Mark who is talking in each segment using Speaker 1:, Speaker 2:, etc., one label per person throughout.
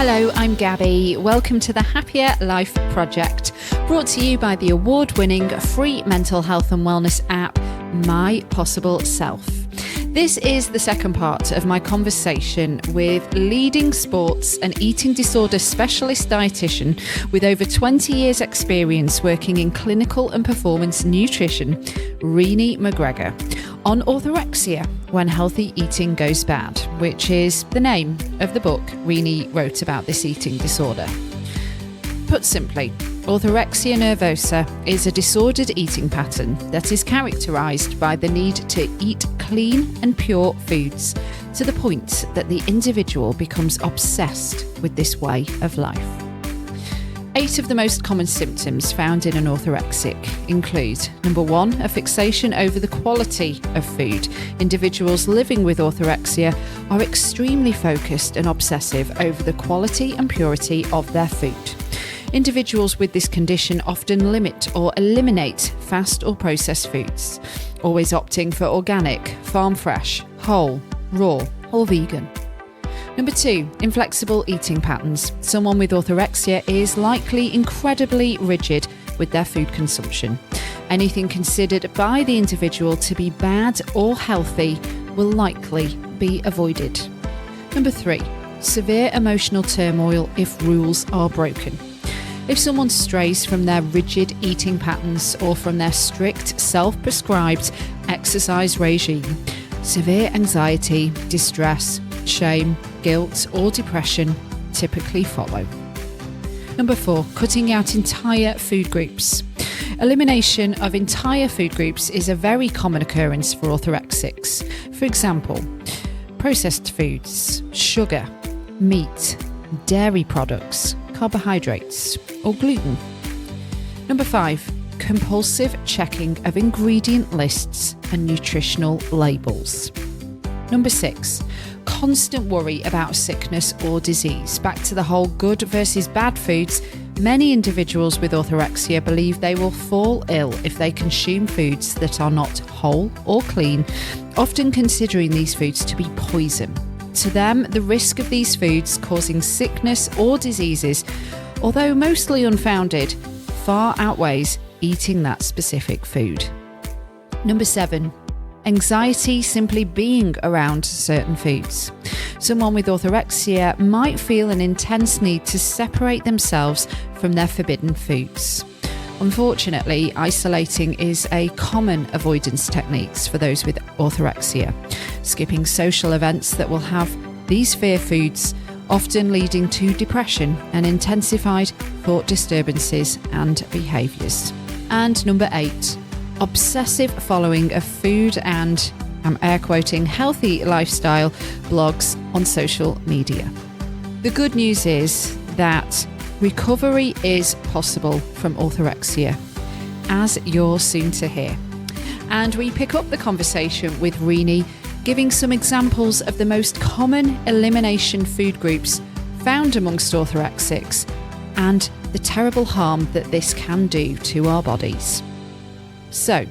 Speaker 1: Hello, I'm Gabby. Welcome to the Happier Life Project, brought to you by the award-winning free mental health and wellness app, My Possible Self. This is the second part of my conversation with leading sports and eating disorder specialist dietitian with over 20 years experience working in clinical and performance nutrition, Renee McGregor, on orthorexia, when healthy eating goes bad, which is the name of the book Renee wrote about this eating disorder. Put simply, orthorexia nervosa is a disordered eating pattern that is characterised by the need to eat clean and pure foods to the point that the individual becomes obsessed with this way of life. 8 of the most common symptoms found in an orthorexic include: number 1, a fixation over the quality of food. Individuals living with orthorexia are extremely focused and obsessive over the quality and purity of their food. Individuals with this condition often limit or eliminate fast or processed foods, always opting for organic, farm fresh, whole, raw or vegan. Number 2, inflexible eating patterns. Someone with orthorexia is likely incredibly rigid with their food consumption. Anything considered by the individual to be bad or healthy will likely be avoided. Number 3, severe emotional turmoil if rules are broken. If someone strays from their rigid eating patterns or from their strict self-prescribed exercise regime, severe anxiety, distress, shame, guilt or depression typically follow. Number 4, cutting out entire food groups. Elimination of entire food groups is a very common occurrence for orthorexics. For example, processed foods, sugar, meat, dairy products, carbohydrates or gluten. Number 5, compulsive checking of ingredient lists and nutritional labels. Number 6, constant worry about sickness or disease. Back to the whole good versus bad foods, many individuals with orthorexia believe they will fall ill if they consume foods that are not whole or clean, often considering these foods to be poison. To them, the risk of these foods causing sickness or diseases, although mostly unfounded, far outweighs eating that specific food. Number 7, anxiety simply being around certain foods. Someone with orthorexia might feel an intense need to separate themselves from their forbidden foods. Unfortunately, isolating is a common avoidance technique for those with orthorexia, skipping social events that will have these fear foods, often leading to depression and intensified thought disturbances and behaviours. And number 8, obsessive following of food and, I'm air quoting, healthy lifestyle blogs on social media. The good news is that recovery is possible from orthorexia, as you're soon to hear. And we pick up the conversation with Renee, giving some examples of the most common elimination food groups found amongst orthorexics and the terrible harm that this can do to our bodies. So,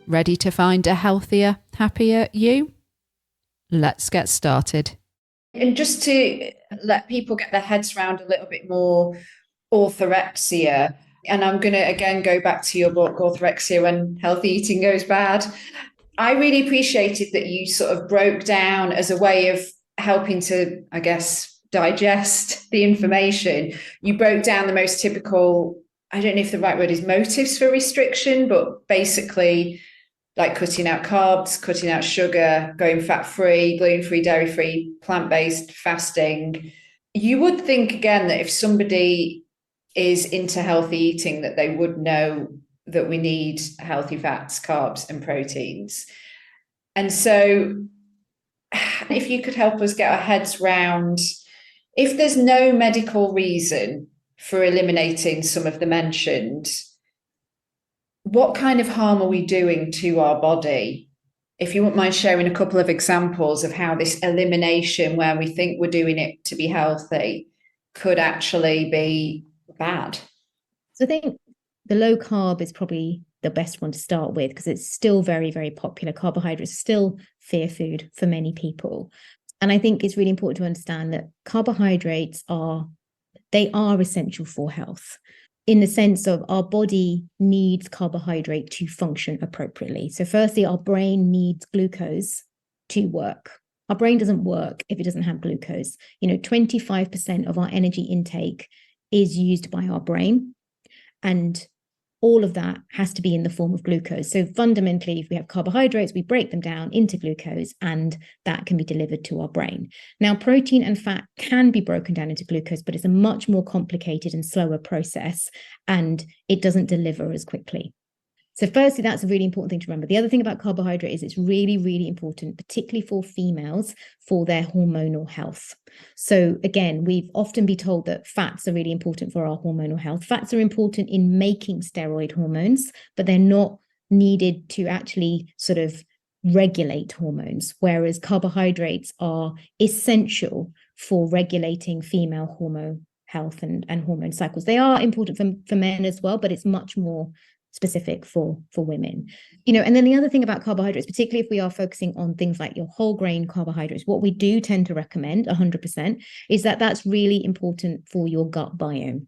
Speaker 1: ready to find a healthier, happier you? Let's get started. And just to let people get their heads around a little bit more orthorexia, and I'm going to again go back to your book, Orthorexia When Healthy Eating Goes Bad. I really appreciated that you sort of broke down as a way of helping to, I guess, digest the information. You broke down the most typical, I don't know if the right word is motives for restriction, but basically like cutting out carbs, cutting out sugar, going fat-free, gluten-free, dairy-free, plant-based, fasting. You would think, again, that if somebody is into healthy eating, that they would know that we need healthy fats, carbs, and proteins. And so if you could help us get our heads round, if there's no medical reason for eliminating some of the mentioned, what kind of harm are we doing to our body? If you wouldn't mind sharing a couple of examples of how this elimination, where we think we're doing it to be healthy, could actually be bad.
Speaker 2: So I think the low carb is probably the best one to start with because it's still very, very popular. Carbohydrates are still fear food for many people. And I think it's really important to understand that carbohydrates are essential for health, in the sense of our body needs carbohydrate to function appropriately. So firstly, our brain needs glucose to work. Our brain doesn't work if it doesn't have glucose. 25% of our energy intake is used by our brain, and all of that has to be in the form of glucose. So fundamentally, if we have carbohydrates, we break them down into glucose, and that can be delivered to our brain. Now, protein and fat can be broken down into glucose, but it's a much more complicated and slower process, and it doesn't deliver as quickly. So firstly, that's a really important thing to remember. The other thing about carbohydrate is it's really, really important, particularly for females, for their hormonal health. So again, we've often been told that fats are really important for our hormonal health. Fats are important in making steroid hormones, but they're not needed to actually sort of regulate hormones, whereas carbohydrates are essential for regulating female hormone health and hormone cycles. They are important for men as well, but it's much more specific for women. And then the other thing about carbohydrates, particularly if we are focusing on things like your whole grain carbohydrates, what we do tend to recommend 100% is that that's really important for your gut biome.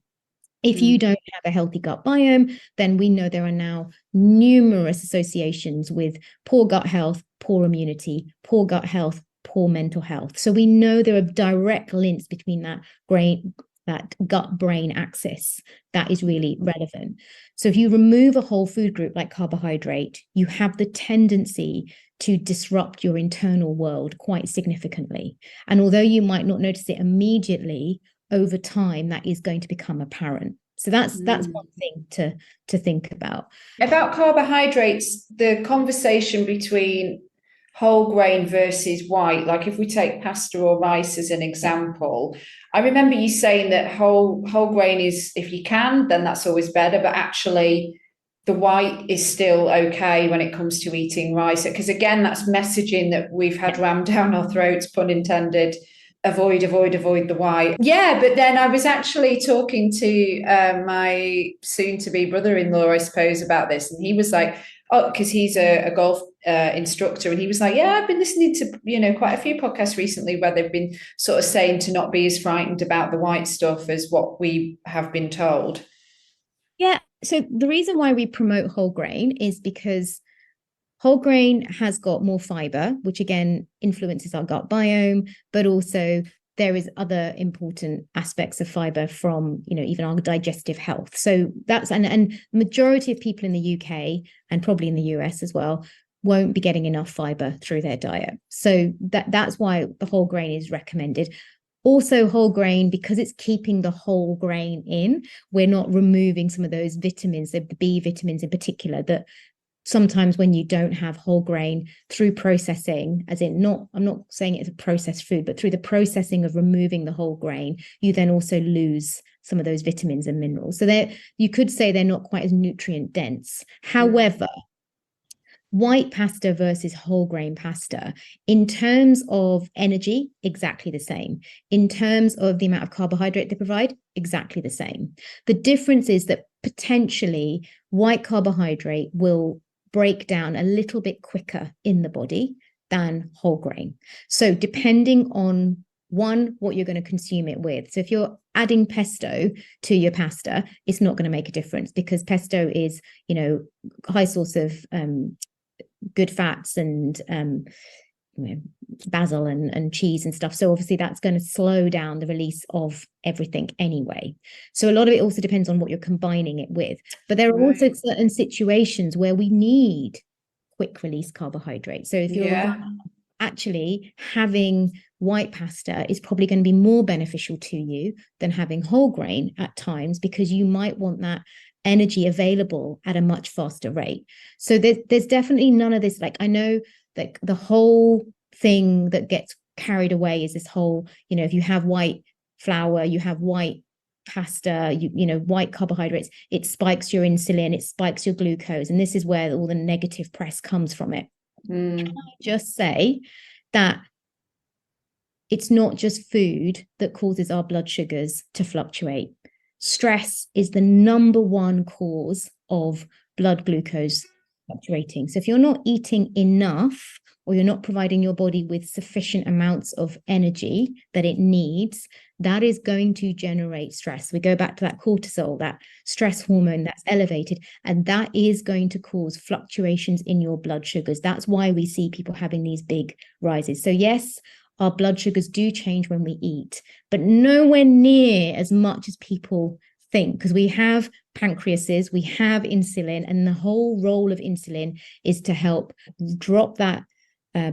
Speaker 2: If you don't have a healthy gut biome, then we know there are now numerous associations with poor gut health, poor immunity, poor gut health, poor mental health. So we know there are direct links between that gut-brain axis that is really relevant. So if you remove a whole food group like carbohydrate, you have the tendency to disrupt your internal world quite significantly. And although you might not notice it immediately, over time, that is going to become apparent. So that's one thing to think about.
Speaker 3: About carbohydrates, the conversation between whole grain versus white, like if we take pasta or rice as an example, I remember you saying that whole grain is, if you can, then that's always better, but actually the white is still okay when it comes to eating rice, because again, that's messaging that we've had rammed down our throats, pun intended. Avoid the white. Yeah, but then I was actually talking to my soon-to-be brother-in-law, I suppose, about this, and he was like, oh, because he's a golf instructor, and he was like, yeah, I've been listening to quite a few podcasts recently where they've been sort of saying to not be as frightened about the white stuff as what we have been told.
Speaker 2: Yeah, so the reason why we promote whole grain is because whole grain has got more fiber, which again influences our gut biome, but also there is other important aspects of fiber from, even our digestive health. So that's, and majority of people in the UK and probably in the US as well, won't be getting enough fiber through their diet. So that's why the whole grain is recommended. Also, whole grain, because it's keeping the whole grain in, we're not removing some of those vitamins, the B vitamins in particular, that sometimes when you don't have whole grain through processing, as in I'm not saying it's a processed food, but through the processing of removing the whole grain, you then also lose some of those vitamins and minerals. So you could say they're not quite as nutrient dense. However, white pasta versus whole grain pasta, in terms of energy, exactly the same. In terms of the amount of carbohydrate they provide, exactly the same. The difference is that potentially white carbohydrate will break down a little bit quicker in the body than whole grain. So depending on what you're going to consume it with. So if you're adding pesto to your pasta, it's not going to make a difference, because pesto is, high source of good fats and basil and cheese and stuff. So obviously that's going to slow down the release of everything anyway. So a lot of it also depends on what you're combining it with. But there are also certain situations where we need quick release carbohydrates. So if you're actually having white pasta is probably going to be more beneficial to you than having whole grain at times, because you might want that energy available at a much faster rate. So there's definitely none of this, like, I know that the whole thing that gets carried away is this whole, if you have white flour, you have white pasta, white carbohydrates, it spikes your insulin, it spikes your glucose, and this is where all the negative press comes from it. Can I just say that it's not just food that causes our blood sugars to fluctuate. Stress is the number one cause of blood glucose fluctuating. So if you're not eating enough or you're not providing your body with sufficient amounts of energy that it needs, that is going to generate stress. We go back to that cortisol, that stress hormone that's elevated, and that is going to cause fluctuations in your blood sugars. That's why we see people having these big rises. So yes, our blood sugars do change when we eat, but nowhere near as much as people think, because we have pancreases, we have insulin, and the whole role of insulin is to help drop that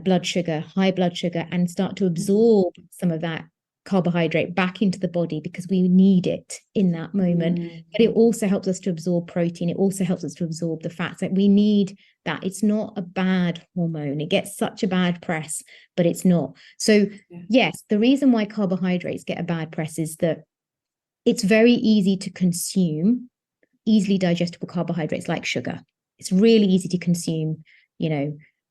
Speaker 2: blood sugar, high blood sugar, and start to absorb some of that carbohydrate back into the body because we need it in that moment. But it also helps us to absorb protein. It also helps us to absorb the fats. That we need that. It's not a bad hormone. It gets such a bad press, but it's not. So yes, the reason why carbohydrates get a bad press is that it's very easy to consume easily digestible carbohydrates like sugar. It's really easy to consume,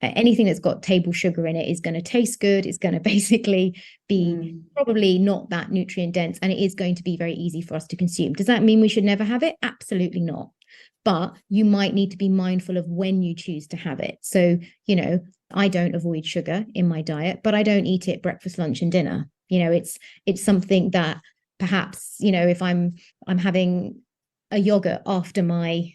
Speaker 2: anything that's got table sugar in it is going to taste good. It's going to basically be probably not that nutrient dense, and it is going to be very easy for us to consume. Does that mean we should never have it? Absolutely not. But you might need to be mindful of when you choose to have it. So, I don't avoid sugar in my diet, but I don't eat it breakfast, lunch, and dinner. It's something that perhaps, if I'm having a yogurt after my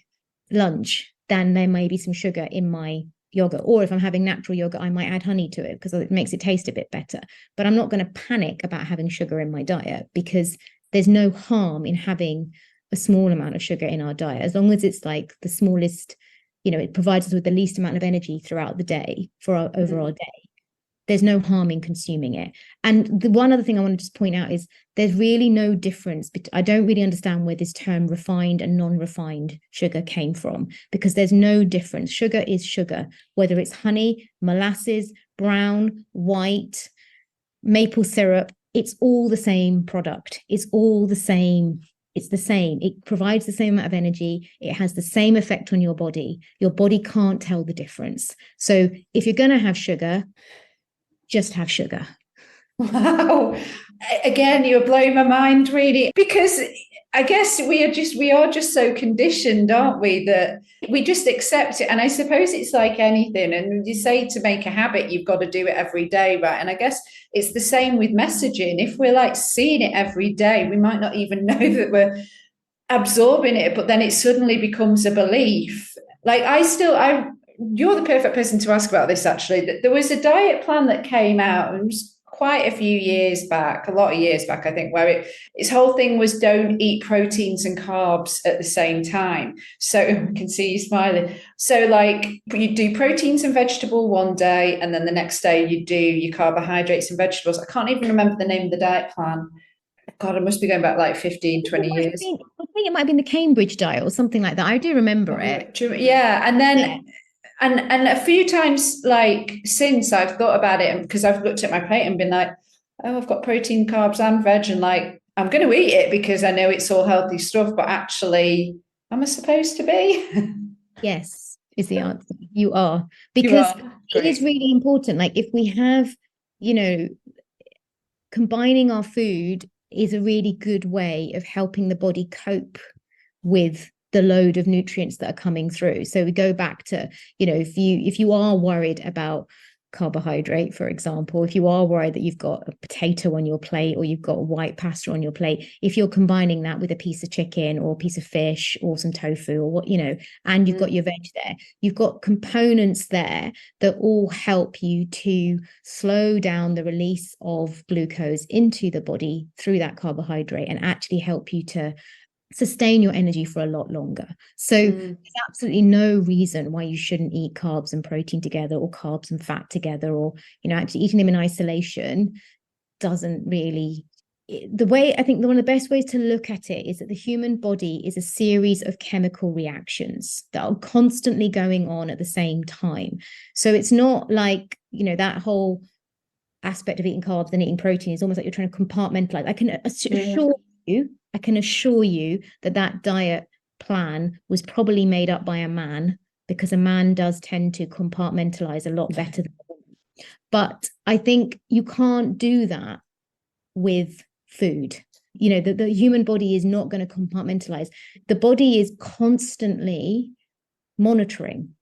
Speaker 2: lunch, then there may be some sugar in my yogurt. Or if I'm having natural yogurt, I might add honey to it because it makes it taste a bit better. But I'm not going to panic about having sugar in my diet, because there's no harm in having a small amount of sugar in our diet, as long as it's like the smallest, it provides us with the least amount of energy throughout the day for our overall day. There's no harm in consuming it. And the one other thing I want to just point out is there's really no difference. I don't really understand where this term refined and non-refined sugar came from, because there's no difference. Sugar is sugar, whether it's honey, molasses, brown, white, maple syrup, it's all the same product. It's all the same. It's the same. It provides the same amount of energy. It has the same effect on your body. Your body can't tell the difference. So if you're going to have sugar, just have sugar.
Speaker 3: Wow. Again, you're blowing my mind, really, because I guess we are just so conditioned, aren't we, that we just accept it. And I suppose it's like anything. And you say to make a habit, you've got to do it every day, right? And I guess it's the same with messaging. If we're like seeing it every day, we might not even know that we're absorbing it, but then it suddenly becomes a belief. Like you're the perfect person to ask about this, actually. There was a diet plan that came out, and it was quite a few years back, a lot of years back, I think, where its whole thing was don't eat proteins and carbs at the same time. So I can see you smiling. So like you do proteins and vegetable one day, and then the next day you do your carbohydrates and vegetables. I can't even remember the name of the diet plan. God, I must be going back like 15, 20 years.
Speaker 2: I think it might have been the Cambridge diet or something like that. I do remember it.
Speaker 3: Yeah. And then and a few times like since I've thought about it, because I've looked at my plate and been like, oh, I've got protein, carbs and veg, and like I'm going to eat it because I know it's all healthy stuff, but actually am I supposed to be?
Speaker 2: Yes, is the answer. You are, because it is really important. Like if we have, combining our food is a really good way of helping the body cope with the load of nutrients that are coming through. So we go back to, if you are worried about carbohydrate, for example, if you are worried that you've got a potato on your plate or you've got a white pasta on your plate, if you're combining that with a piece of chicken or a piece of fish or some tofu or what, and you've got your veg there, you've got components there that all help you to slow down the release of glucose into the body through that carbohydrate and actually help you to sustain your energy for a lot longer. So there's absolutely no reason why you shouldn't eat carbs and protein together, or carbs and fat together, or actually eating them in isolation doesn't really. The way I think one of the best ways to look at it is that the human body is a series of chemical reactions that are constantly going on at the same time. So it's not like that whole aspect of eating carbs and eating protein is almost like you're trying to compartmentalize. I can assure you that diet plan was probably made up by a man, because a man does tend to compartmentalize a lot better than a woman. But I think you can't do that with food. The human body is not going to compartmentalize. The body is constantly monitoring.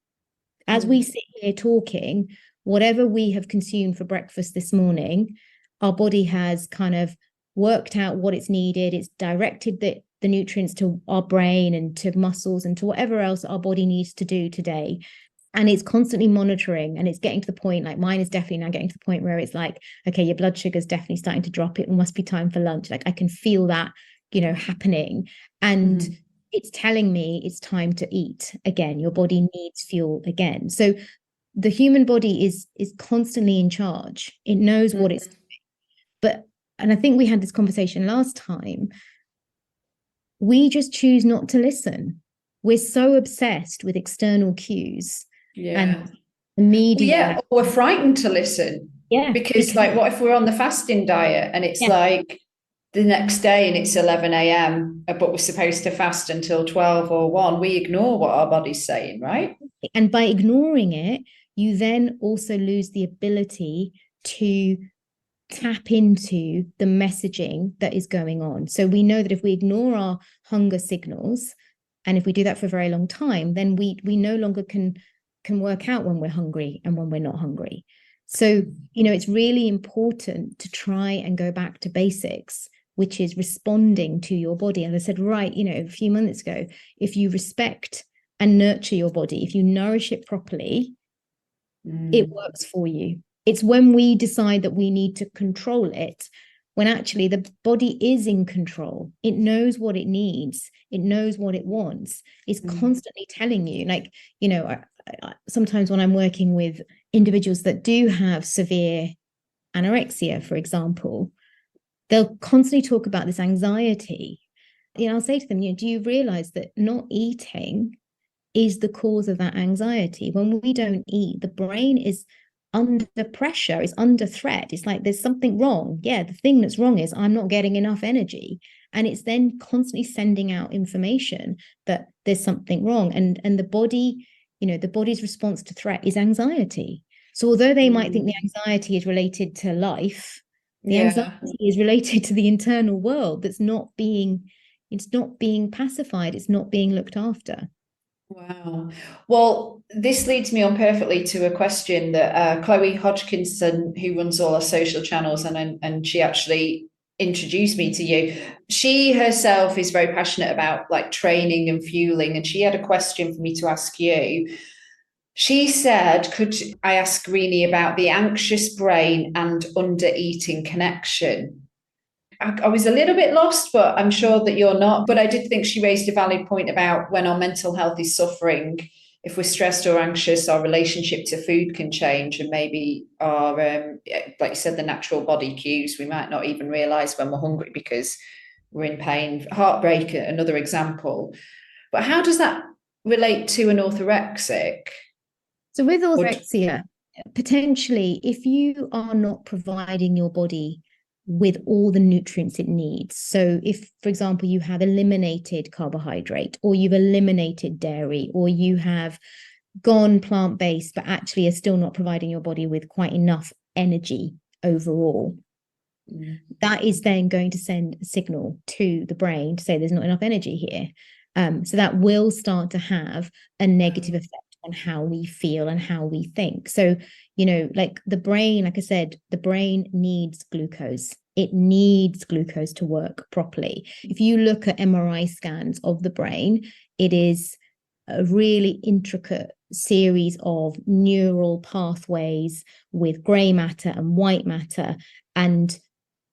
Speaker 2: As we sit here talking, whatever we have consumed for breakfast this morning, our body has kind of worked out what it's needed. It's directed the nutrients to our brain and to muscles and to whatever else our body needs to do today. And it's constantly monitoring, and it's getting to the point, like mine is definitely now getting to the point where it's like, okay, your blood sugar is definitely starting to drop. It must be time for lunch. Like I can feel that, happening. And it's telling me it's time to eat again. Your body needs fuel again. So the human body is constantly in charge. It knows what it's doing. And I think we had this conversation last time. We just choose not to listen. We're so obsessed with external cues and the media.
Speaker 3: We're frightened to listen. Because like, what if we're on the fasting diet and it's like the next day and it's 11 a.m., but we're supposed to fast until 12 or 1? We ignore what our body's saying, right?
Speaker 2: And by ignoring it, you then also lose the ability to tap into the messaging that is going on. So we know that if we ignore our hunger signals, and if we do that for a very long time, then we no longer can work out when we're hungry and when we're not hungry. So, it's really important to try and go back to basics, which is responding to your body. As I said, a few minutes ago, if you respect and nurture your body, if you nourish it properly, it works for you. It's when we decide that we need to control it, when actually the body is in control. It knows what it needs. It knows what it wants. It's constantly telling you, sometimes when I'm working with individuals that do have severe anorexia, for example, they'll constantly talk about this anxiety. I'll say to them, do you realize that not eating is the cause of that anxiety? When we don't eat, the brain is under pressure, is under threat. It's like there's something wrong. Yeah, the thing that's wrong is I'm not getting enough energy. And it's then constantly sending out information that there's something wrong. And the body, the body's response to threat is anxiety. So although they might think the anxiety is related to life, the anxiety is related to the internal world it's not being pacified, it's not being looked after.
Speaker 3: Wow. Well, this leads me on perfectly to a question that Chloe Hodgkinson, who runs all our social channels, and she actually introduced me to you. She herself is very passionate about like training and fueling, and she had a question for me to ask you. She said, could I ask Renee about the anxious brain and under-eating connection? I was a little bit lost, but I'm sure that you're not. But I did think she raised a valid point about when our mental health is suffering, if we're stressed or anxious, our relationship to food can change, and maybe our, like you said, the natural body cues. We might not even realize when we're hungry because we're in pain. Heartbreak, another example. But how does that relate to an orthorexic?
Speaker 2: So with orthorexia, potentially, if you are not providing your body with all the nutrients it needs. So if, for example, you have eliminated carbohydrate, or you've eliminated dairy, or you have gone plant-based, but actually are still not providing your body with quite enough energy overall, that is then going to send a signal to the brain to say there's not enough energy here. So that will start to have a negative effect on how we feel and how we think. So, like the brain, like I said, the brain needs glucose. It needs glucose to work properly. If you look at MRI scans of the brain, it is a really intricate series of neural pathways with gray matter and white matter. And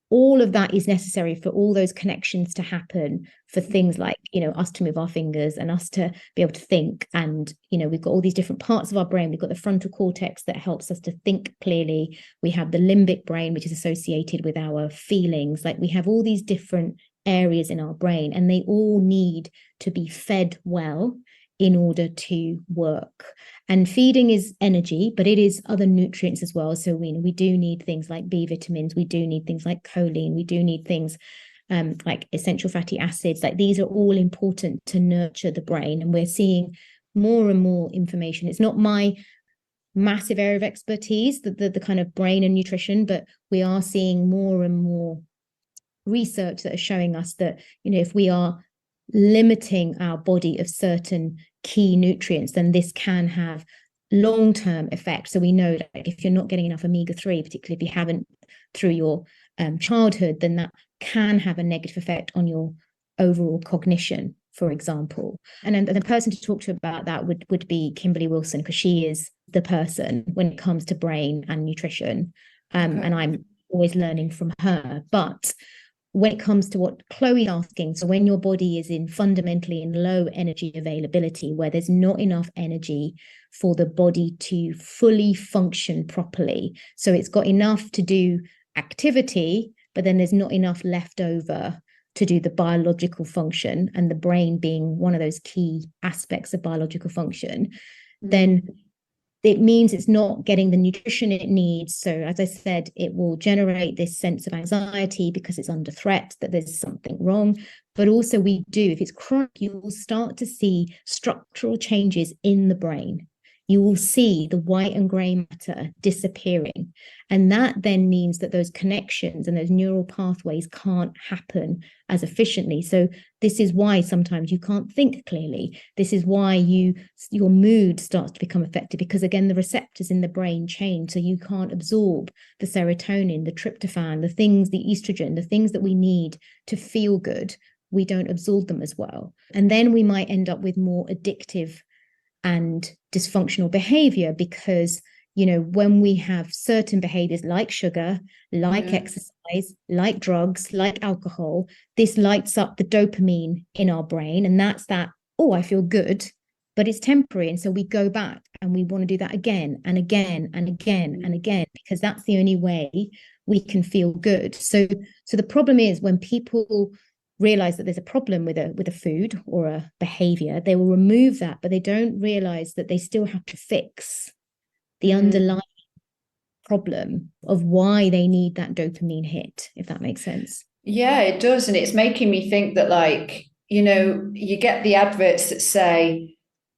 Speaker 2: all of that is necessary for all those connections to happen, for things like, us to move our fingers and us to be able to think. And, we've got all these different parts of our brain. We've got the frontal cortex that helps us to think clearly. We have the limbic brain, which is associated with our feelings. Like we have all these different areas in our brain, and they all need to be fed well in order to work. And feeding is energy, but it is other nutrients as well. So we do need things like B vitamins, we do need things like choline, we do need things like essential fatty acids. Like these are all important to nurture the brain. And we're seeing more and more information. It's not my massive area of expertise, the kind of brain and nutrition, but we are seeing more and more research that is showing us that, if we are limiting our body of certain key nutrients, then this can have long-term effect. So we know that if you're not getting enough omega-3, particularly if you haven't through your childhood, then that can have a negative effect on your overall cognition, for example. And then the person to talk to about that would be Kimberly Wilson, because she is the person when it comes to brain and nutrition. And I'm always learning from her. But when it comes to what Chloe's asking, so when your body is fundamentally in low energy availability, where there's not enough energy for the body to fully function properly, so it's got enough to do activity, but then there's not enough left over to do the biological function, and the brain being one of those key aspects of biological function, then it means it's not getting the nutrition it needs. So as I said, it will generate this sense of anxiety because it's under threat, that there's something wrong. But also if it's chronic, you will start to see structural changes in the brain. You will see the white and gray matter disappearing. And that then means that those connections and those neural pathways can't happen as efficiently. So this is why sometimes you can't think clearly. This is why your mood starts to become affected, because again, the receptors in the brain change. So you can't absorb the serotonin, the tryptophan, the estrogen, the things that we need to feel good. We don't absorb them as well. And then we might end up with more addictive and dysfunctional behavior, because when we have certain behaviors like sugar, like exercise, like drugs, like alcohol, this lights up the dopamine in our brain, and that's I feel good, but it's temporary. And so we go back and we want to do that again and again and again and again, because that's the only way we can feel good. So the problem is, when people realize that there's a problem with a food or a behavior, they will remove that, but they don't realize that they still have to fix the underlying problem of why they need that dopamine hit, if that makes sense.
Speaker 3: Yeah, it does. And it's making me think that, you get the adverts that say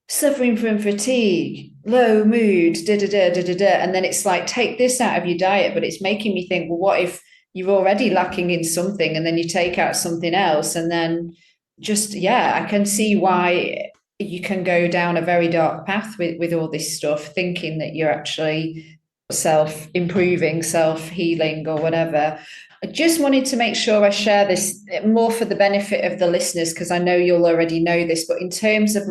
Speaker 3: suffering from fatigue, low mood, and then it's like, take this out of your diet. But it's making me think, well, what if you're already lacking in something and then you take out something else, and then I can see why you can go down a very dark path with all this stuff, thinking that you're actually self-improving, self-healing or whatever. I just wanted to make sure I share this more for the benefit of the listeners, because I know you'll already know this, but in terms of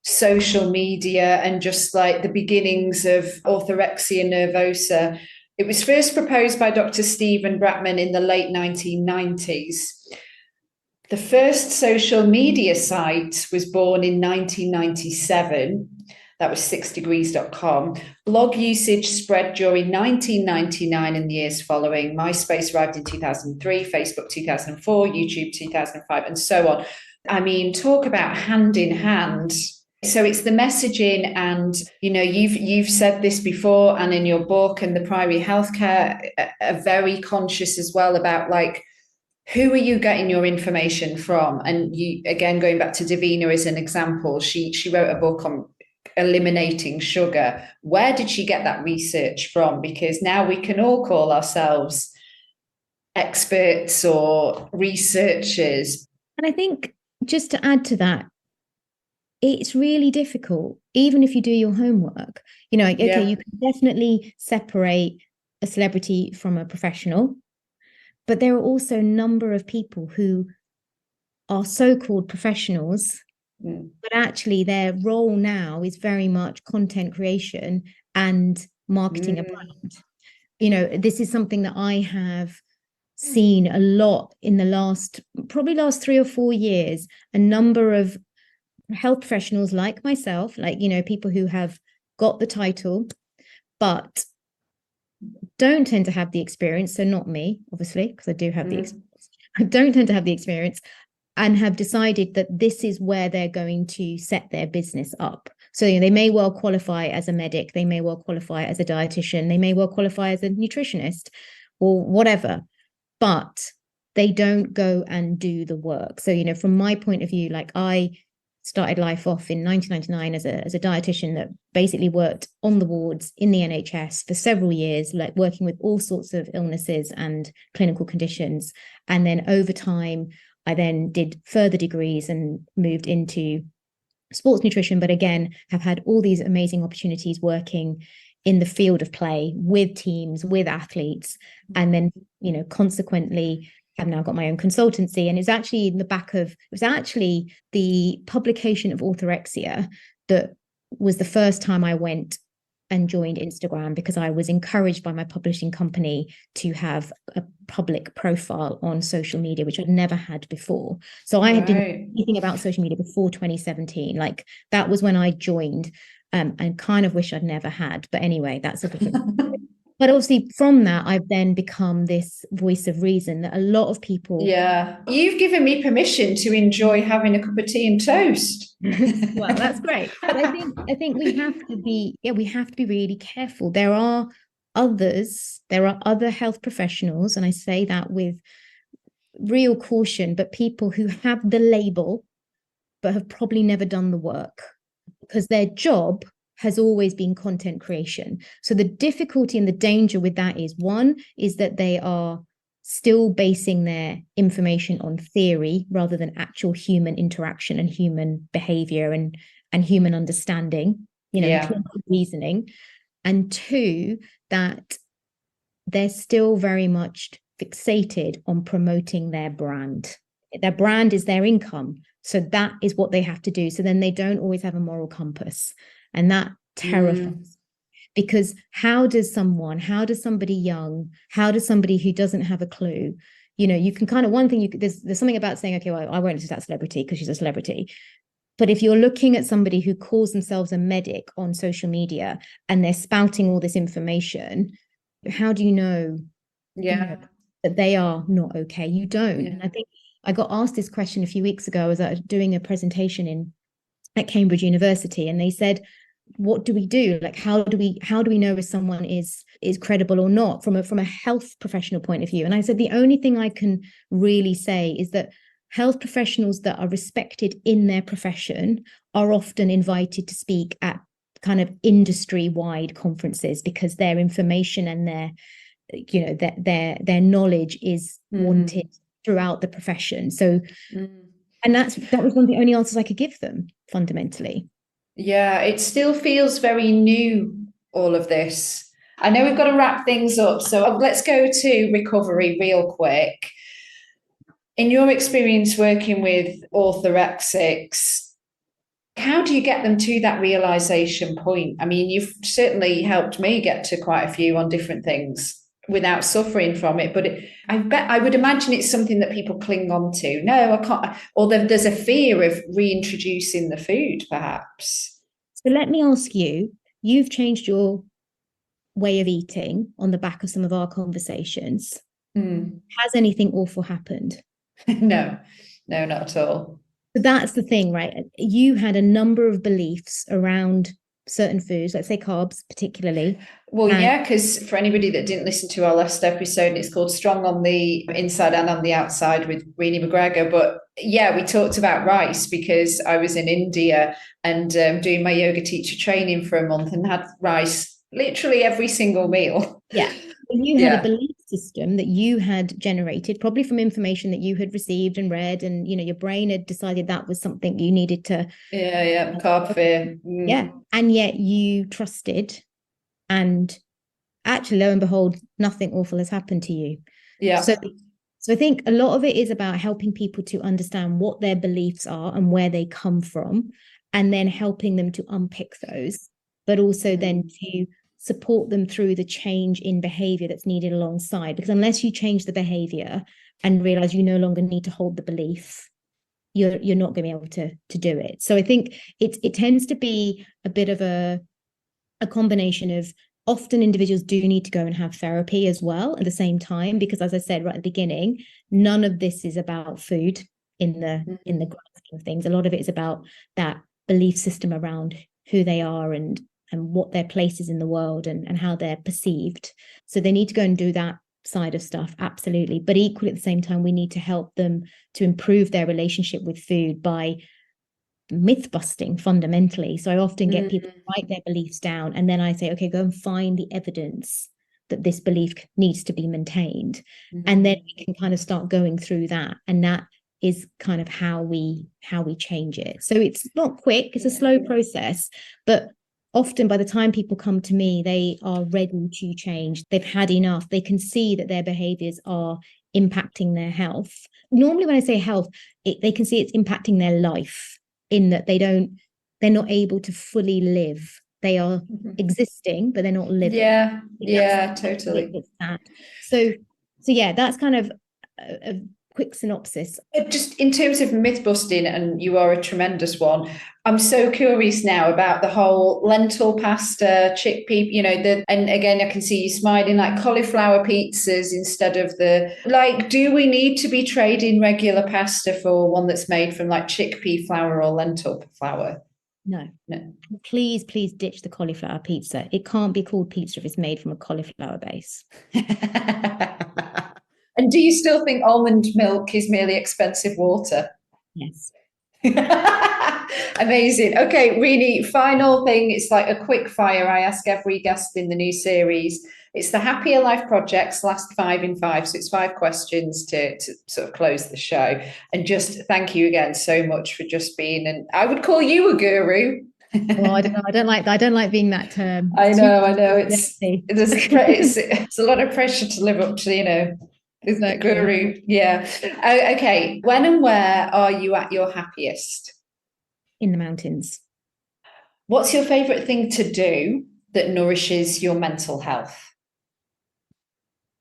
Speaker 3: social media and just the beginnings of orthorexia nervosa, it was first proposed by Dr. Stephen Bratman in the late 1990s. The first social media site was born in 1997. That was 6degrees.com. Blog usage spread during 1999 and the years following. MySpace arrived in 2003, Facebook 2004, YouTube 2005, and so on. I mean, talk about hand in hand. So it's the messaging, and you've said this before, and in your book, and the primary healthcare are very conscious as well about who are you getting your information from? And you, again, going back to Davina as an example, she wrote a book on eliminating sugar. Where did she get that research from? Because now we can all call ourselves experts or researchers.
Speaker 2: And I think, just to add to that, it's really difficult, even if you do your homework. You can definitely separate a celebrity from a professional, but there are also a number of people who are so-called professionals, but actually their role now is very much content creation and marketing a brand. This is something that I have seen a lot in the last 3 or 4 years. A number of health professionals like myself, people who have got the title but don't tend to have the experience. So not me, obviously, because I do have the experience. I don't tend to have the experience, and have decided that this is where they're going to set their business up. So they may well qualify as a medic, they may well qualify as a dietitian, they may well qualify as a nutritionist or whatever, but they don't go and do the work. So from my point of view, I started life off in 1999 as a dietitian that basically worked on the wards in the NHS for several years, working with all sorts of illnesses and clinical conditions. And then over time, I then did further degrees and moved into sports nutrition, but again, have had all these amazing opportunities working in the field of play with teams, with athletes, and then, you know, consequently I've now got my own consultancy. And it's actually in the back of, it was actually the publication of Orthorexia that was the first time I went and joined Instagram, because I was encouraged by my publishing company to have a public profile on social media, which I'd never had before. So I didn't know anything about social media before 2017. Like, that was when I joined, and kind of wish I'd never had. But anyway, that's a different But obviously from that, I've then become this voice of reason that a lot of people.
Speaker 3: Yeah. You've given me permission to enjoy having a cup of tea and toast.
Speaker 2: Well, that's great. But I think we have to be really careful. There are other health professionals, and I say that with real caution, but people who have the label but have probably never done the work, because their job has always been content creation. So the difficulty and the danger with that is, one, is that they are still basing their information on theory rather than actual human interaction and human behavior and human understanding, you know,
Speaker 3: Yeah.
Speaker 2: reasoning. And two, that they're still very much fixated on promoting their brand. Their brand is their income. So that is what they have to do. So then they don't always have a moral compass. And that terrifies, because how does somebody young, how does somebody who doesn't have a clue, you know, you can kind of, one thing there's something about saying, okay, well, I won't listen to that celebrity because she's a celebrity. But if you're looking at somebody who calls themselves a medic on social media and they're spouting all this information, how do you know, that they are not okay? You don't. And I think I got asked this question a few weeks ago. I was doing a presentation at Cambridge University, and they said, what do we do? Like, how do we know if someone is credible or not from a health professional point of view? And I said, the only thing I can really say is that health professionals that are respected in their profession are often invited to speak at kind of industry-wide conferences, because their information and their, you know, their knowledge is wanted throughout the profession. So and that was one of the only answers I could give them, fundamentally.
Speaker 3: Yeah, it still feels very new, all of this. I know we've got to wrap things up, so let's go to recovery real quick. In your experience working with orthorexics, how do you get them to that realization point? I mean, you've certainly helped me get to quite a few on different things without suffering from it, but I would imagine it's something that people cling on to. No, I can't, or there's a fear of reintroducing the food, perhaps.
Speaker 2: So let me ask you, you've changed your way of eating on the back of some of our conversations. Has anything awful happened?
Speaker 3: No, not at all.
Speaker 2: So that's the thing, right? You had a number of beliefs around certain foods, let's say carbs particularly.
Speaker 3: Well, yeah, because for anybody that didn't listen to our last episode, it's called Strong on the Inside and on the Outside with Renee McGregor. But yeah, we talked about rice because I was in India and doing my yoga teacher training for a month and had rice literally every single meal.
Speaker 2: Yeah. You had a belief system that you had generated, probably from information that you had received and read, and you know your brain had decided that was something you needed to.
Speaker 3: Carb fear.
Speaker 2: Yeah, and yet you trusted, and actually, lo and behold, nothing awful has happened to you.
Speaker 3: Yeah.
Speaker 2: So I think a lot of it is about helping people to understand what their beliefs are and where they come from, and then helping them to unpick those, but also then to support them through the change in behavior that's needed alongside. Because unless you change the behavior and realize you no longer need to hold the belief, you're not going to be able to do it. So I think it tends to be a bit of a combination of, often individuals do need to go and have therapy as well at the same time, because as I said right at the beginning, none of this is about food in the grand scheme of things. A lot of it is about that belief system around who they are and what their place is in the world and how they're perceived. So they need to go and do that side of stuff, absolutely. But equally at the same time, we need to help them to improve their relationship with food by myth busting fundamentally. So I often get people to write their beliefs down, and then I say, okay, go and find the evidence that this belief needs to be maintained. And then we can kind of start going through that. And that is kind of how we change it. So it's not quick, it's a slow process, but often by the time people come to me, they are ready to change. They've had enough. They can see that their behaviors are impacting their health. Normally when I say health, they can see it's impacting their life, in that they're not able to fully live. They are existing, but they're not living.
Speaker 3: Yeah, totally.
Speaker 2: It's that. So yeah, that's kind of a quick synopsis.
Speaker 3: Just in terms of myth busting, and you are a tremendous one, I'm so curious now about the whole lentil pasta, chickpea, and again, I can see you smiling, like cauliflower pizzas instead of do we need to be trading regular pasta for one that's made from like chickpea flour or lentil flour?
Speaker 2: No. Please ditch the cauliflower pizza. It can't be called pizza if it's made from a cauliflower base.
Speaker 3: And do you still think almond milk is merely expensive water?
Speaker 2: Yes.
Speaker 3: Amazing. Okay, Renee, final thing. It's like a quick fire. I ask every guest in the new series. It's the Happier Life Project's last 5 in 5. So it's 5 questions to sort of close the show. And just thank you again so much for just being, and I would call you a guru.
Speaker 2: Well, I don't know. I don't like being that term.
Speaker 3: I know. It's a lot of pressure to live up to, isn't it, guru? Yeah. Okay. When and where are you at your happiest?
Speaker 2: In the mountains.
Speaker 3: What's your favorite thing to do that nourishes your mental health?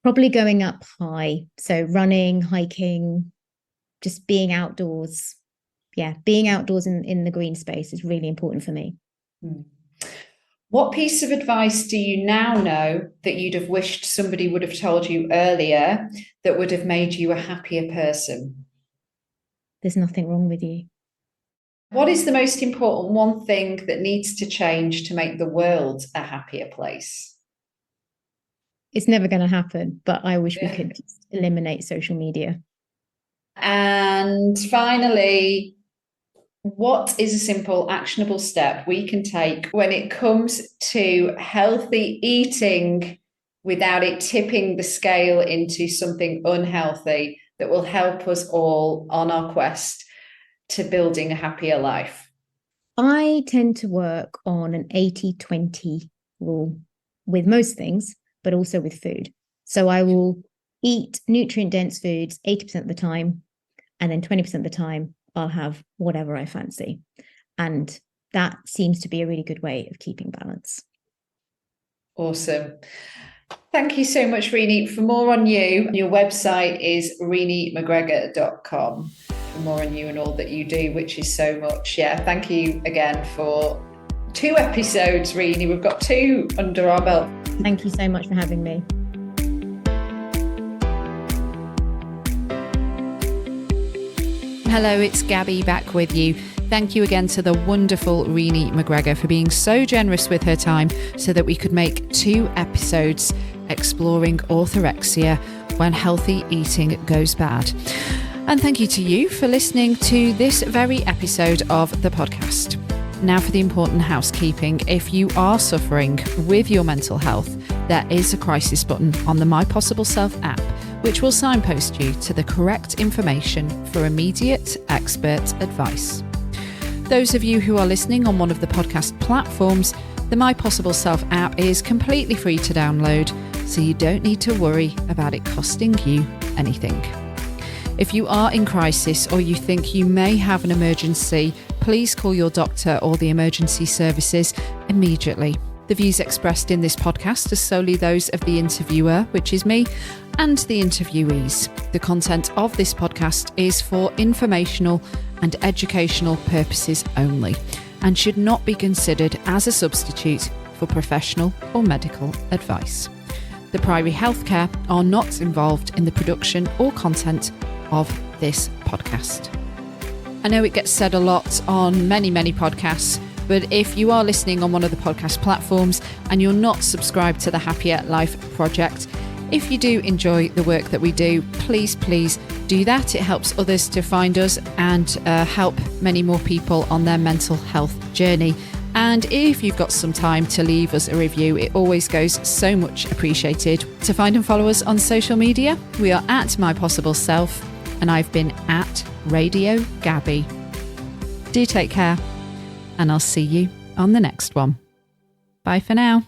Speaker 2: Probably going up high. So running, hiking, just being outdoors. Yeah, being outdoors in the green space is really important for me.
Speaker 3: What piece of advice do you now know that you'd have wished somebody would have told you earlier that would have made you a happier person?
Speaker 2: There's nothing wrong with you.
Speaker 3: What is the most important one thing that needs to change to make the world a happier place?
Speaker 2: It's never going to happen, but I wish we could just eliminate social media.
Speaker 3: And finally, what is a simple, actionable step we can take when it comes to healthy eating without it tipping the scale into something unhealthy that will help us all on our quest to building a happier life?
Speaker 2: I tend to work on an 80-20 rule with most things, but also with food. So I will eat nutrient-dense foods 80% of the time, and then 20% of the time I'll have whatever I fancy. And that seems to be a really good way of keeping balance.
Speaker 3: Awesome. Thank you so much, Renee. For more on you, your website is reneemcgregor.com for more on you and all that you do, which is so much. Yeah, thank you again for 2 episodes, Renee. We've got 2 under our belt.
Speaker 2: Thank you so much for having me.
Speaker 1: Hello, it's Gabby back with you. Thank you again to the wonderful Renee McGregor for being so generous with her time so that we could make 2 episodes exploring orthorexia when healthy eating goes bad. And thank you to you for listening to this very episode of the podcast. Now for the important housekeeping. If you are suffering with your mental health, there is a crisis button on the My Possible Self app, which will signpost you to the correct information for immediate expert advice. Those of you who are listening on one of the podcast platforms, the My Possible Self app is completely free to download, so you don't need to worry about it costing you anything. If you are in crisis or you think you may have an emergency, please call your doctor or the emergency services immediately. The views expressed in this podcast are solely those of the interviewer, which is me, and the interviewees. The content of this podcast is for informational and educational purposes only and should not be considered as a substitute for professional or medical advice. The Priory Healthcare are not involved in the production or content of this podcast. I know it gets said a lot on many podcasts, but if you are listening on one of the podcast platforms and you're not subscribed to the Happier Life Project, if you do enjoy the work that we do, please do that. It helps others to find us and help many more people on their mental health journey. And if you've got some time to leave us a review, it always goes so much appreciated. To find and follow us on social media, we are at My Possible Self and I've been at Radio Gabby. Do take care, and I'll see you on the next one. Bye for now.